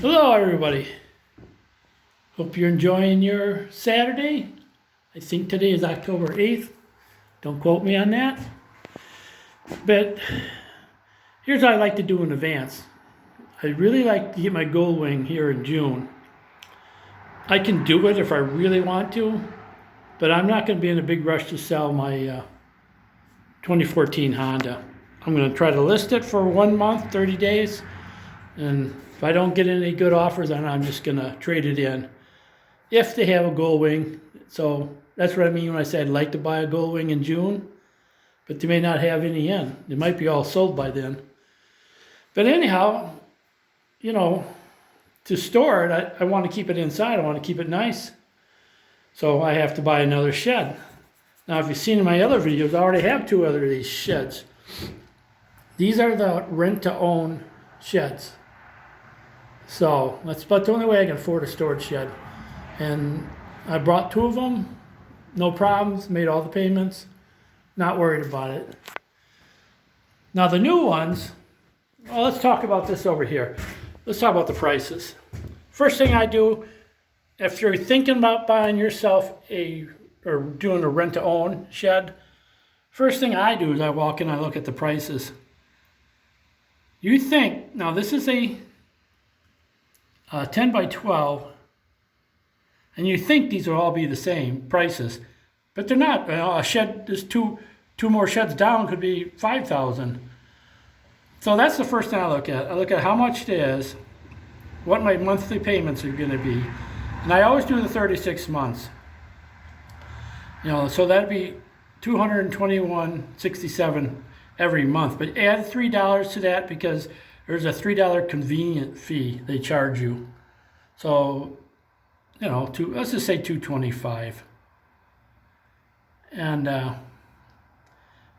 Hello everybody. Hope you're enjoying your Saturday. I think today is October 8th. Don't quote me on that. But here's what I like to do in advance. I really like to get my Goldwing here in June. I can do it if I really want to, but I'm not going to be in a big rush to sell my 2014 Honda. I'm going to try to list it for 1 month, 30 days, and if I don't get any good offers, then I'm just going to trade it in if they have a Goldwing. So that's what I mean when I say I'd like to buy a Goldwing in June, but they may not have any in. They might be all sold by then. But anyhow, you know, to store it, I want to keep it inside. I want to keep it nice. So I have to buy another shed. Now, if you've seen in my other videos, I already have two other of these sheds. These are the rent-to-own sheds. So that's about the only way I can afford a storage shed. And I brought two of them, no problems, made all the payments, not worried about it. Now the new ones, well, let's talk about this over here. Let's talk about the prices. First thing I do, if you're thinking about buying yourself or doing a rent-to-own shed, first thing I do is I walk in and I look at the prices. You think, now this is a 10 by 12, and you think these will all be the same prices, but they're not. A shed, there's two more sheds down, could be 5,000. So that's the first thing I look at. I look at how much it is, what my monthly payments are going to be, and I always do the 36 months. You know, so that'd be $221.67 every month. But add $3 to that because there's a $3 convenient fee they charge you. So, you know, let's just say $225, and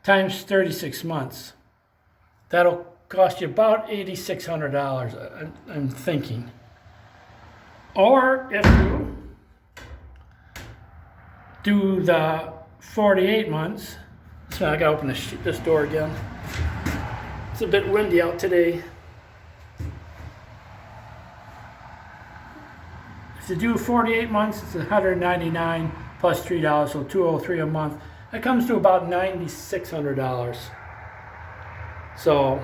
times 36 months. That'll cost you about $8,600. I'm thinking. Or if you do the 48 months, so I gotta open this door again. It's a bit windy out today. If you do 48 months, it's $199 plus $3, so $203 a month. That comes to about $9,600. So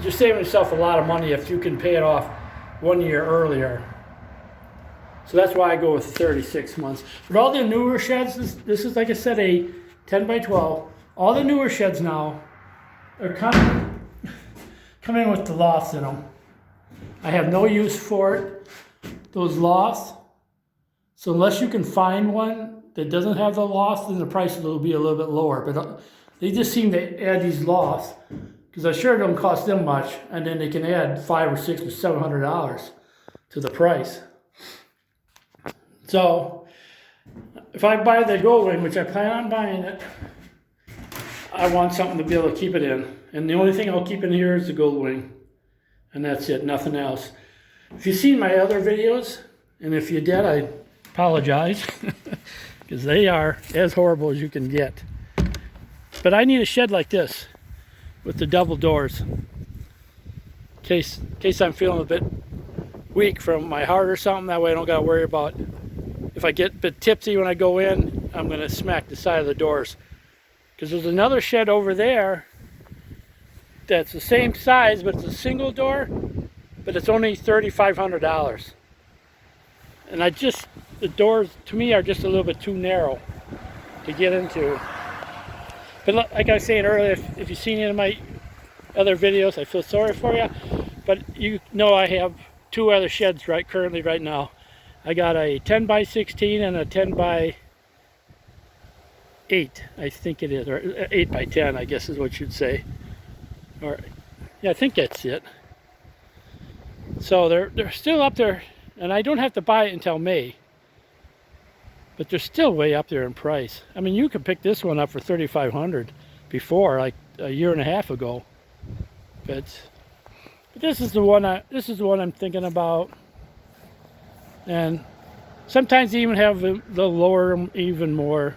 you're saving yourself a lot of money if you can pay it off 1 year earlier. So that's why I go with 36 months. But all the newer sheds, this is, like I said, a 10 by 12. All the newer sheds now are coming with the lofts in them. I have no use for it. Those lofts, so unless you can find one that doesn't have the lofts, then the prices will be a little bit lower. But they just seem to add these lofts because I sure don't cost them much, and then they can add $500 or $600 or $700 to the price. So if I buy the Goldwing, which I plan on buying it, I want something to be able to keep it in. And the only thing I'll keep in here is the Goldwing. And that's it, nothing else. If you've seen my other videos, and if you did, I apologize, because they are as horrible as you can get. But I need a shed like this, with the double doors, in case I'm feeling a bit weak from my heart or something. That way I don't got to worry about, if I get a bit tipsy when I go in, I'm going to smack the side of the doors. Because there's another shed over there that's the same size, but it's a single door, but it's only $3,500. And the doors to me are just a little bit too narrow to get into. But like I was saying earlier, if you've seen any of my other videos, I feel sorry for you. But you know I have two other sheds currently right now. I got a 10 by 16 and a 10 by 8, I think it is, or 8 by 10, I guess is what you'd say. Or, yeah, I think that's it. So they're still up there, and I don't have to buy it until May. But they're still way up there in price. I mean, you could pick this one up for $3,500 before, like a year and a half ago. But this is the one I'm thinking about. And sometimes they even have they'll lower them even more.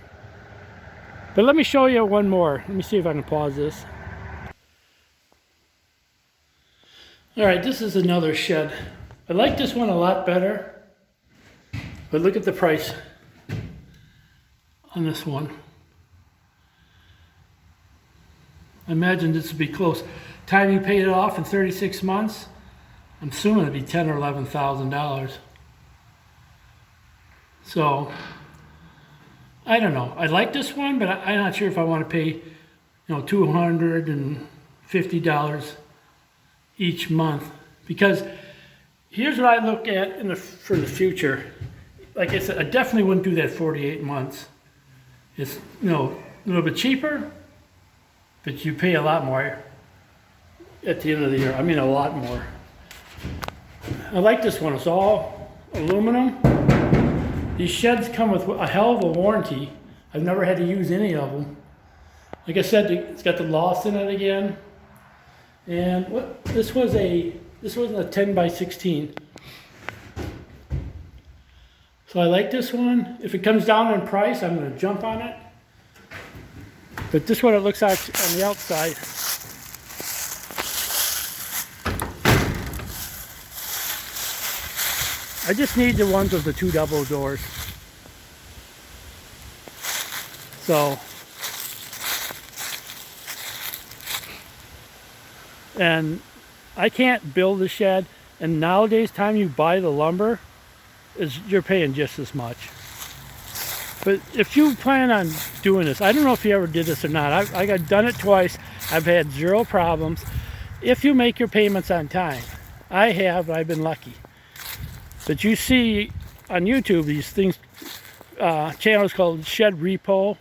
But let me show you one more. Let me see if I can pause this. All right, this is another shed I like this one a lot better, but look at the price on this one. I imagine this would be close. Time you pay it off in 36 months, I'm assuming it'd be $10,000 or $11,000. So, I don't know. I like this one, but I'm not sure if I want to pay, $250 each month. Because here's what I look at for the future. Like I said, I definitely wouldn't do that 48 months. It's, a little bit cheaper, but you pay a lot more at the end of the year. I mean, a lot more. I like this one. It's all aluminum. These sheds come with a hell of a warranty. I've never had to use any of them. Like I said, it's got the loss in it again. And this wasn't a 10 by 16. So I like this one. If it comes down in price, I'm going to jump on it. But this is what it looks like on the outside. I just need the ones with the 2 double doors. So, and I can't build a shed, and nowadays time you buy the lumber, you're paying just as much. But if you plan on doing this, I don't know if you ever did this or not. I got done it twice. I've had 0 problems. If you make your payments on time, I have. I've been lucky. But you see on YouTube these things, channels called Shed Repo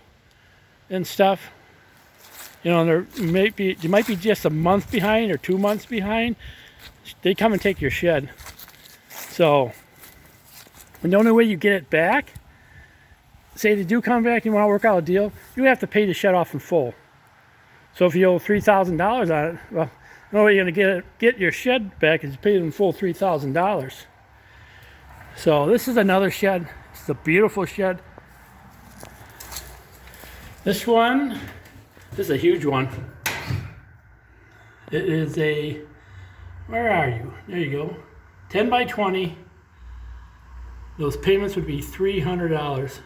and stuff. There might be just a month behind or 2 months behind. They come and take your shed. So, and the only way you get it back, say they do come back and you want to work out a deal, you have to pay the shed off in full. So if you owe $3,000 on it, well, the only way you're going to get your shed back is to pay in full $3,000. So this is another shed. It's a beautiful shed. This is a huge one. It is where are you? There you go. 10 by 20. Those payments would be $300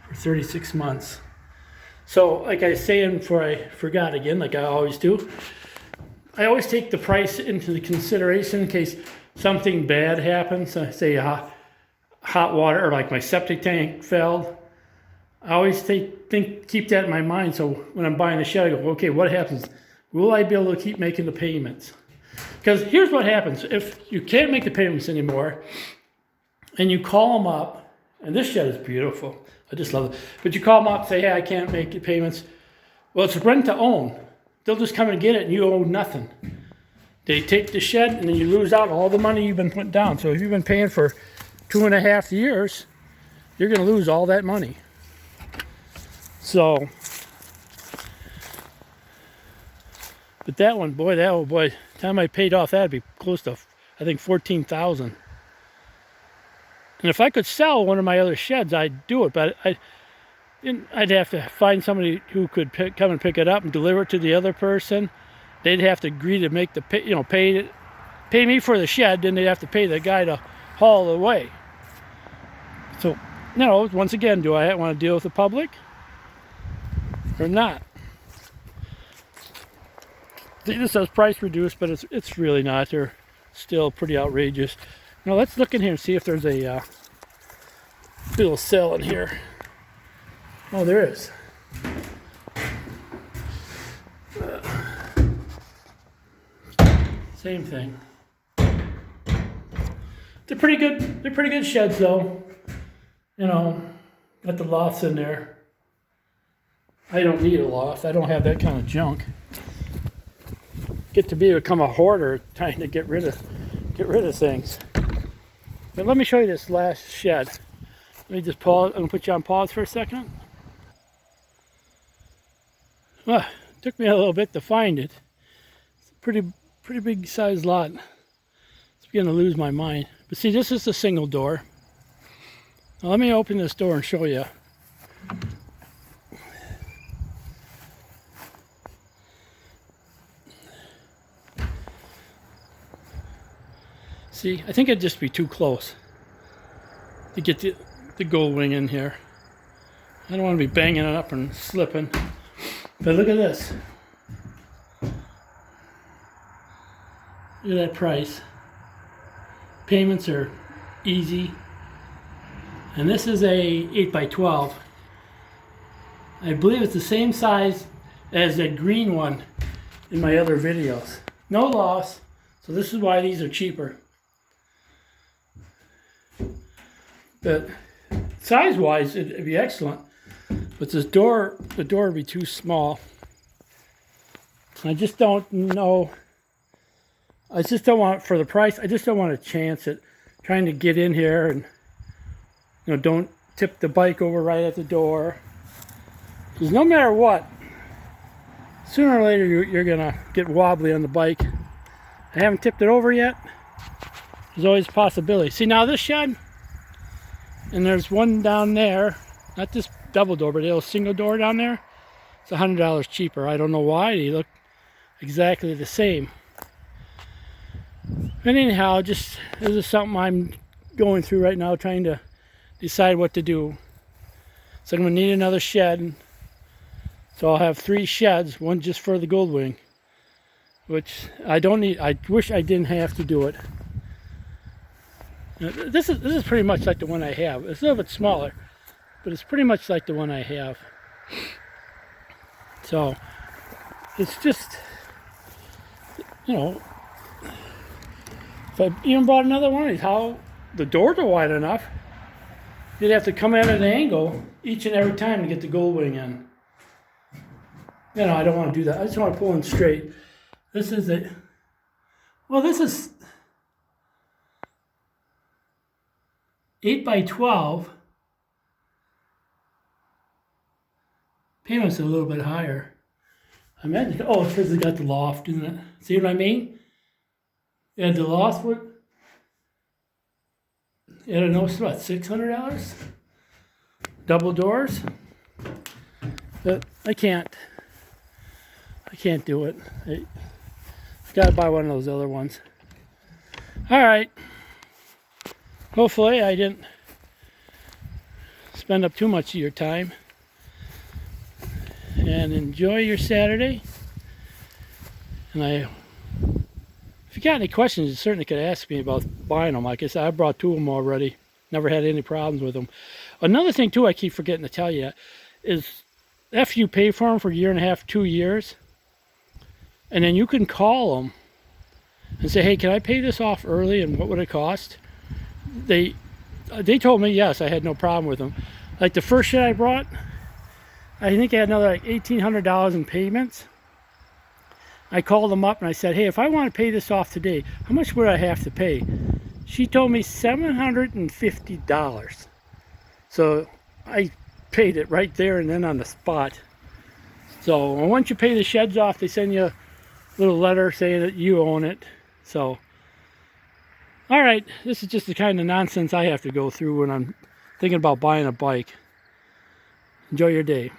for 36 months. So like I was saying before I forgot again, like I always do, I always take the price into the consideration in case something bad happens. Say hot water, or like my septic tank failed. I always keep that in my mind. So when I'm buying a shed, I go, okay, what happens? Will I be able to keep making the payments? Because here's what happens. If you can't make the payments anymore, and you call them up, and this shed is beautiful. I just love it. But you call them up, say, hey, I can't make the payments. Well, it's rent to own. They'll just come and get it, and you owe nothing. They take the shed, and then you lose out all the money you've been putting down. So if you've been paying for 2.5 years, you're going to lose all that money. So, but that one, boy, the time I paid off that, it'd be close to, I think, $14,000. And if I could sell one of my other sheds, I'd do it. But I'd have to find somebody who could come and pick it up and deliver it to the other person. They'd have to agree to make pay me for the shed, then they'd have to pay the guy to haul it away. So, once again, do I want to deal with the public or not? This says price reduced, but it's really not. They're still pretty outrageous. Now let's look in here and see if there's a little sale in here. Oh, there is. Same thing. They're pretty good. They're pretty good sheds, though. Got the lofts in there. I don't need a loft. I don't have that kind of junk. Get to become a hoarder, trying to get rid of things. But let me show you this last shed. Let me just pause. I'm gonna put you on pause for a second. Well, it took me a little bit to find it. It's a pretty big sized lot. It's beginning to lose my mind. But see, this is the single door. Now let me open this door and show you. See, I think it'd just be too close to get the Goldwing in here. I don't want to be banging it up and slipping. But look at this. Look at that price. Payments are easy. And this is a 8x12. I believe it's the same size as that green one in my other videos. No loss. So this is why these are cheaper. But size-wise, it'd be excellent. But this door, the door would be too small. I just don't know. I just don't want, for the price, I just don't want to chance it. Trying to get in here and, don't tip the bike over right at the door. Because no matter what, sooner or later you're going to get wobbly on the bike. I haven't tipped it over yet. There's always a possibility. See, now this shed, and there's one down there, not this double door, but a little single door down there. It's $100 cheaper. I don't know why. They look exactly the same. But anyhow, this is something I'm going through right now, trying to decide what to do. So I'm going to need another shed. So I'll have 3 sheds, one just for the Goldwing, which I don't need. I wish I didn't have to do it. This is pretty much like the one I have. It's a little bit smaller, but it's pretty much like the one I have. So it's just, if I even bought another one of these, how the doors are wide enough, you'd have to come at an angle each and every time to get the Goldwing in. I don't want to do that. I just want to pull in straight. This is it. Well, this is 8x12. Payment's a little bit higher. I imagine. Oh, it's because it got the loft, isn't it? See what I mean? Yeah, the loft would. I don't know, it's what, $600? Double doors. But I can't do it. I gotta buy one of those other ones. All right. Hopefully I didn't spend up too much of your time. And enjoy your Saturday. And if you got any questions, you certainly could ask me about buying them. Like I said, I brought 2 of them already. Never had any problems with them. Another thing too I keep forgetting to tell you is after you pay for them for 1.5 to 2 years, and then you can call them and say, hey, can I pay this off early and what would it cost? They told me yes, I had no problem with them. Like the first shed I brought, I think I had another like $1,800 in payments. I called them up and I said, hey, if I want to pay this off today, how much would I have to pay? She told me $750. So I paid it right there and then on the spot. So once you pay the sheds off, they send you a little letter saying that you own it. So, all right, this is just the kind of nonsense I have to go through when I'm thinking about buying a bike. Enjoy your day.